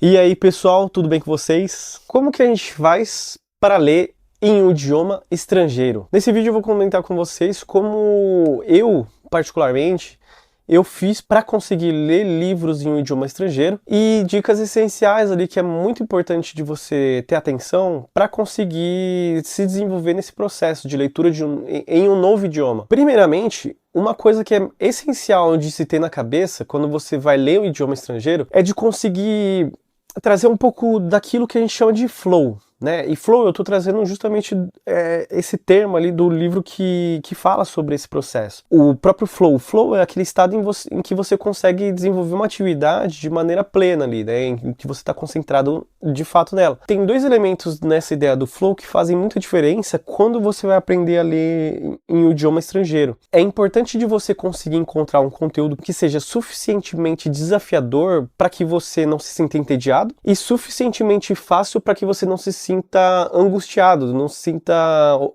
E aí, pessoal, tudo bem com vocês? Como que a gente faz para ler em um idioma estrangeiro? Nesse vídeo eu vou comentar com vocês como eu, particularmente, eu fiz para conseguir ler livros em um idioma estrangeiro e dicas essenciais ali que é muito importante de você ter atenção para conseguir se desenvolver nesse processo de leitura em um novo idioma. Primeiramente, uma coisa que é essencial de se ter na cabeça quando você vai ler um idioma estrangeiro é de conseguir trazer um pouco daquilo que a gente chama de flow, né? E flow eu tô trazendo justamente esse termo ali do livro que fala sobre esse processo. O próprio flow. O flow é aquele estado em que você consegue desenvolver uma atividade de maneira plena ali, né? Em que você está concentrado de fato nela. Tem dois elementos nessa ideia do flow que fazem muita diferença quando você vai aprender a ler em um idioma estrangeiro. É importante de você conseguir encontrar um conteúdo que seja suficientemente desafiador para que você não se sinta entediado e suficientemente fácil para que você não se sinta angustiado, não se sinta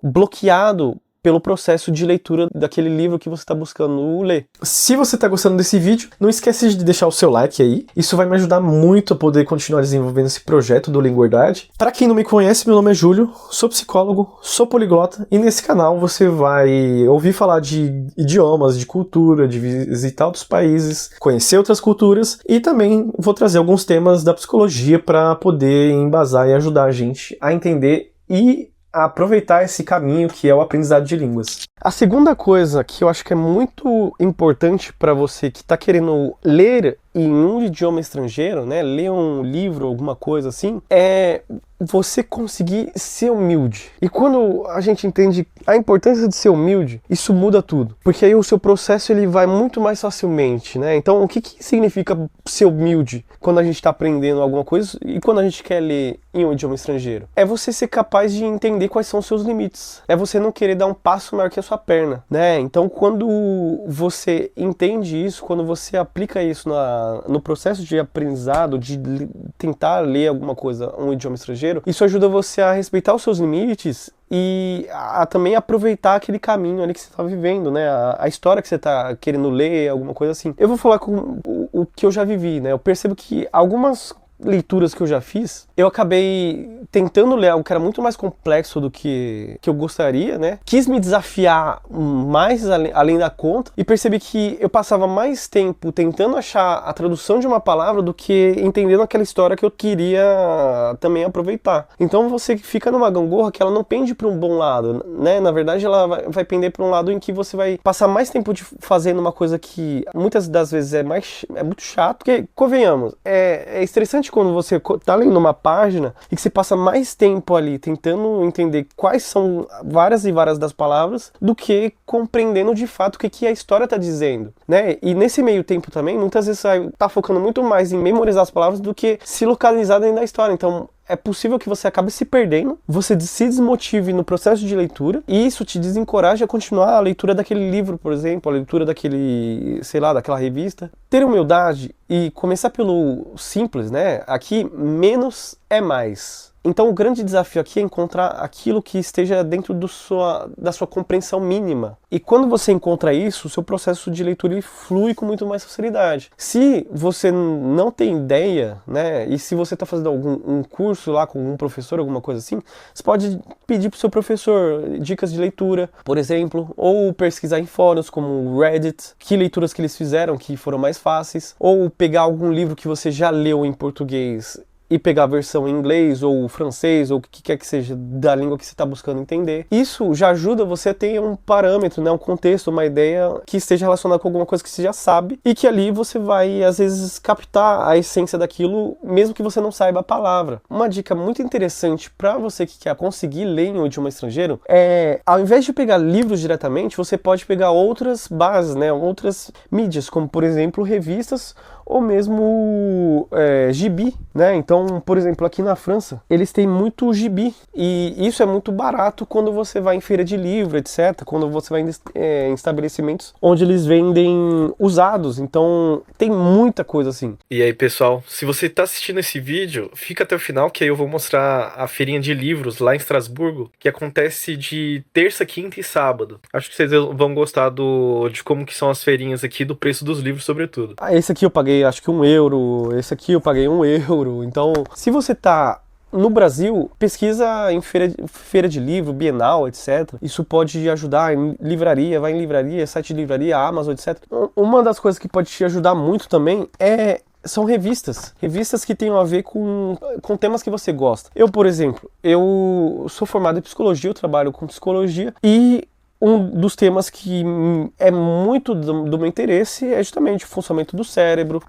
bloqueado pelo processo de leitura daquele livro que você está buscando ler. Se você está gostando desse vídeo, não esquece de deixar o seu like aí. Isso vai me ajudar muito a poder continuar desenvolvendo esse projeto do Linguerdade. Para quem não me conhece, meu nome é Júlio, sou psicólogo, sou poliglota e nesse canal você vai ouvir falar de idiomas, de cultura, de visitar outros países, conhecer outras culturas e também vou trazer alguns temas da psicologia para poder embasar e ajudar a gente a entender e a aproveitar esse caminho que é o aprendizado de línguas. A segunda coisa que eu acho que é muito importante para você que está querendo ler em um idioma estrangeiro, né, ler um livro, alguma coisa assim, é você conseguir ser humilde. E quando a gente entende a importância de ser humilde, isso muda tudo. Porque aí o seu processo ele vai muito mais facilmente, né? Então, o que significa ser humilde quando a gente está aprendendo alguma coisa e quando a gente quer ler em um idioma estrangeiro? É você ser capaz de entender quais são os seus limites. É você não querer dar um passo maior que a sua perna, né? Então, quando você entende isso, quando você aplica isso no processo de aprendizado, de tentar ler alguma coisa, um idioma estrangeiro, isso ajuda você a respeitar os seus limites e a também aproveitar aquele caminho ali que você está vivendo, né? A história que você está querendo ler, alguma coisa assim. Eu vou falar com o que eu já vivi, né? Eu percebo que algumas leituras que eu já fiz, eu acabei tentando ler algo que era muito mais complexo do que eu gostaria, né? Quis me desafiar mais além da conta e percebi que eu passava mais tempo tentando achar a tradução de uma palavra do que entendendo aquela história que eu queria também aproveitar. Então você fica numa gangorra que ela não pende para um bom lado, né? Na verdade ela vai pender para um lado em que você vai passar mais tempo fazendo uma coisa que muitas das vezes é muito chato, porque, convenhamos, é estressante quando você tá lendo uma página e que você passa mais tempo ali tentando entender quais são várias e várias das palavras do que compreendendo de fato o que a história tá dizendo, né? E nesse meio tempo também, muitas vezes você tá focando muito mais em memorizar as palavras do que se localizar dentro da história. Então, é possível que você acabe se perdendo, você se desmotive no processo de leitura e isso te desencoraja a continuar a leitura daquele livro, por exemplo, a leitura daquele, sei lá, daquela revista. Ter humildade e começar pelo simples, né? Aqui, menos é mais. Então o grande desafio aqui é encontrar aquilo que esteja dentro da sua compreensão mínima. E quando você encontra isso, o seu processo de leitura ele flui com muito mais facilidade. Se você não tem ideia, né, e se você está fazendo um curso lá com um professor, alguma coisa assim, você pode pedir para o seu professor dicas de leitura, por exemplo, ou pesquisar em fóruns como o Reddit, que leituras que eles fizeram que foram mais fáceis, ou pegar algum livro que você já leu em português e pegar a versão em inglês ou francês ou o que quer que seja da língua que você está buscando entender. Isso já ajuda você a ter um parâmetro, né, um contexto, uma ideia que esteja relacionada com alguma coisa que você já sabe e que ali você vai, às vezes, captar a essência daquilo, mesmo que você não saiba a palavra. Uma dica muito interessante para você que quer conseguir ler em um idioma estrangeiro é, ao invés de pegar livros diretamente, você pode pegar outras bases, né, outras mídias, como, por exemplo, revistas ou mesmo gibi, né? Então, por exemplo, aqui na França, eles têm muito gibi e isso é muito barato quando você vai em feira de livro, etc. Quando você vai em estabelecimentos onde eles vendem usados. Então, tem muita coisa assim. E aí, pessoal, se você está assistindo esse vídeo, fica até o final que aí eu vou mostrar a feirinha de livros lá em Estrasburgo, que acontece de terça, quinta e sábado. Acho que vocês vão gostar de como que são as feirinhas aqui, do preço dos livros, sobretudo. Esse aqui eu paguei paguei acho que €1, esse aqui eu paguei €1. Então, se você tá no Brasil, pesquisa em feira de livro, Bienal, etc. Isso pode ajudar em livraria, vai em livraria, site de livraria, Amazon, etc. Uma das coisas que pode te ajudar muito também são revistas. Revistas que tenham a ver com temas que você gosta. Eu, por exemplo, eu sou formado em psicologia, eu trabalho com psicologia e um dos temas que é muito do meu interesse é justamente o funcionamento do cérebro,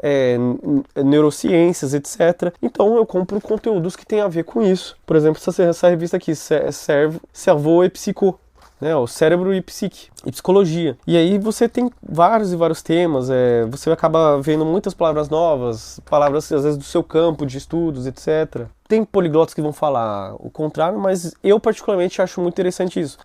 neurociências, etc. Então eu compro conteúdos que tem a ver com isso. Por exemplo, essa revista aqui, Cerveau et Psycho, né, o cérebro e psique, e psicologia. E aí você tem vários e vários temas, você acaba vendo muitas palavras novas, palavras às vezes do seu campo de estudos, etc. Tem poliglotas que vão falar o contrário, mas eu particularmente acho muito interessante isso.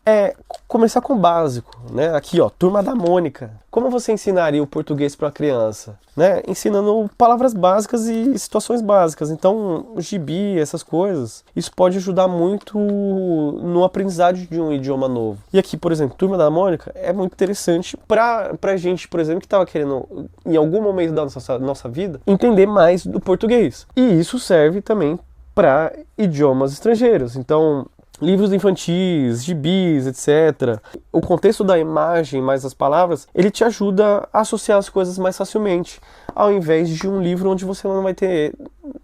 Começar com o básico, né? Aqui, ó, Turma da Mônica. Como você ensinaria o português para uma criança? Né? Ensinando palavras básicas e situações básicas. Então, o gibi, essas coisas, isso pode ajudar muito no aprendizado de um idioma novo. E aqui, por exemplo, Turma da Mônica é muito interessante pra gente, por exemplo, que estava querendo, em algum momento da nossa vida, entender mais do português. E isso serve também para idiomas estrangeiros. Então, livros infantis, gibis, etc. O contexto da imagem mais as palavras, ele te ajuda a associar as coisas mais facilmente, ao invés de um livro onde você não vai ter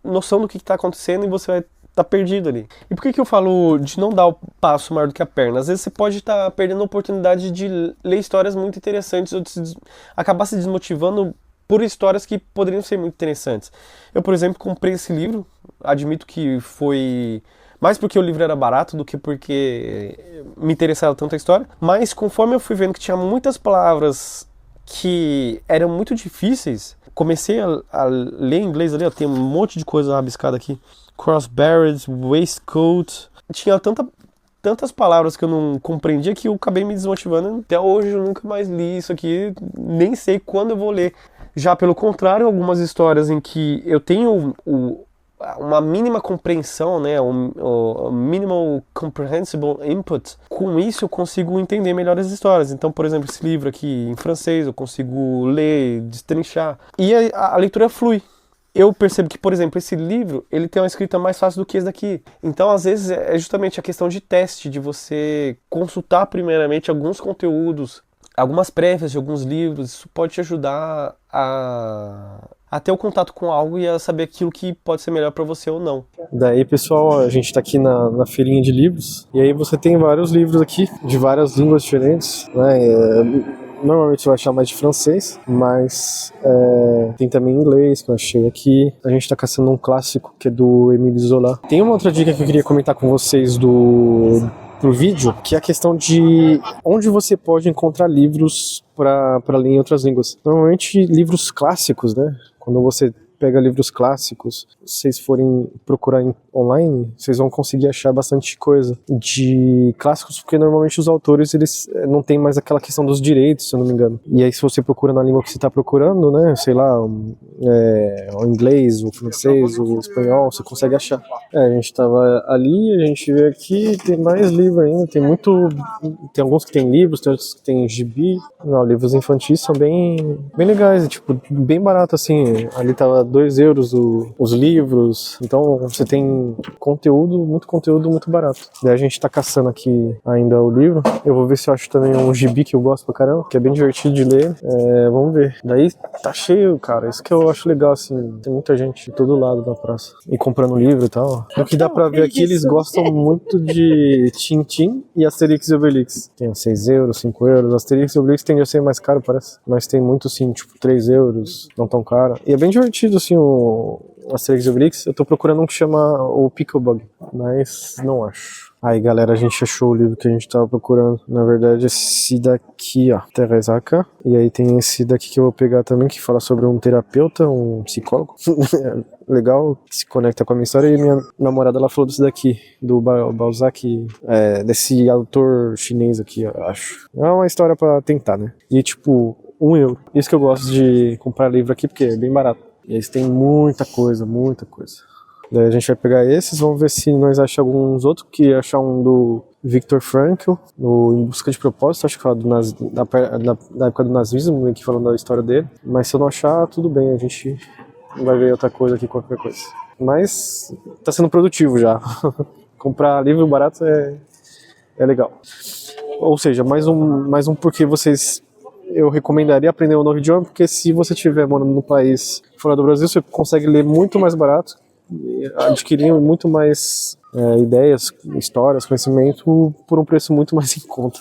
noção do que está acontecendo e você vai estar perdido ali. E por que eu falo de não dar o passo maior do que a perna? Às vezes você pode estar perdendo a oportunidade de ler histórias muito interessantes ou de acabar se desmotivando por histórias que poderiam ser muito interessantes. Eu, por exemplo, comprei esse livro, admito que foi mais porque o livro era barato do que porque me interessava tanto a história, mas conforme eu fui vendo que tinha muitas palavras que eram muito difíceis, comecei a ler em inglês ali, ó, tem um monte de coisa rabiscada aqui, crossbarred, waistcoat, tinha tantas palavras que eu não compreendia que eu acabei me desmotivando. Até hoje eu nunca mais li isso aqui, nem sei quando eu vou ler. Já pelo contrário, algumas histórias em que eu tenho uma mínima compreensão, né, o minimal comprehensible input, com isso eu consigo entender melhor as histórias. Então, por exemplo, esse livro aqui em francês eu consigo ler, destrinchar, e a leitura flui. Eu percebo que, por exemplo, esse livro, ele tem uma escrita mais fácil do que esse daqui. Então, às vezes, é justamente a questão de teste, de você consultar primeiramente alguns conteúdos, algumas prévias de alguns livros. Isso pode te ajudar a ter o contato com algo e a saber aquilo que pode ser melhor para você ou não. Daí, pessoal, a gente tá aqui na feirinha de livros, e aí você tem vários livros aqui, de várias línguas diferentes, né? Normalmente você vai achar mais de francês, mas tem também inglês, que eu achei aqui. A gente tá caçando um clássico, que é do Émile Zola. Tem uma outra dica que eu queria comentar com vocês pro vídeo, que é a questão de onde você pode encontrar livros para ler em outras línguas. Normalmente livros clássicos, né? Quando você pega livros clássicos, se vocês forem procurar online, vocês vão conseguir achar bastante coisa de clássicos, porque normalmente os autores, eles não tem mais aquela questão dos direitos, se eu não me engano. E aí se você procura na língua que você está procurando, né, sei lá, o inglês, o francês, o espanhol, você consegue achar. A gente tava ali, a gente vê aqui, tem mais livro ainda, tem alguns que tem livros, tem outros que tem gibi. Não, livros infantis são bem legais, tipo, bem barato assim, ali tava €2 os livros, então você tem muito conteúdo muito barato. Daí a gente tá caçando aqui ainda o livro, eu vou ver se eu acho também um gibi que eu gosto pra caramba, que é bem divertido de ler, vamos ver. Daí tá cheio, cara, isso que eu acho legal, assim, tem muita gente de todo lado da praça, e comprando livro e tal. O que dá pra ver aqui, eles gostam muito de Tintin e Asterix e Obelix. Tem €6, €5, Asterix e Obelix tende a ser mais caro, parece, mas tem muito, assim, tipo €3, não tão caro, e é bem divertido, assim, o Asterix e Obelix. Eu tô procurando um que chama o Picklebug, mas não acho. Aí, galera, a gente achou o livro que a gente tava procurando. Na verdade, esse daqui, ó, Teresaka. E aí tem esse daqui que eu vou pegar também, que fala sobre um terapeuta, um psicólogo. Legal, que se conecta com a minha história. E minha namorada, ela falou desse daqui, do Balzac, desse autor chinês aqui, eu acho. É uma história pra tentar, né? E, tipo, €1. Isso que eu gosto de comprar livro aqui, porque é bem barato. E eles têm muita coisa, muita coisa. Daí a gente vai pegar esses, vamos ver se nós achamos alguns outros, que achar um Viktor Frankl, no Em Busca de Propósito, acho que fala da época do nazismo, meio que falando da história dele. Mas se eu não achar, tudo bem, a gente vai ver outra coisa aqui, qualquer coisa. Mas tá sendo produtivo já. Comprar livro barato é legal. Ou seja, mais um porquê eu recomendaria aprender um novo idioma, porque se você estiver morando num país fora do Brasil, você consegue ler muito mais barato, adquirir muito mais ideias, histórias, conhecimento por um preço muito mais em conta.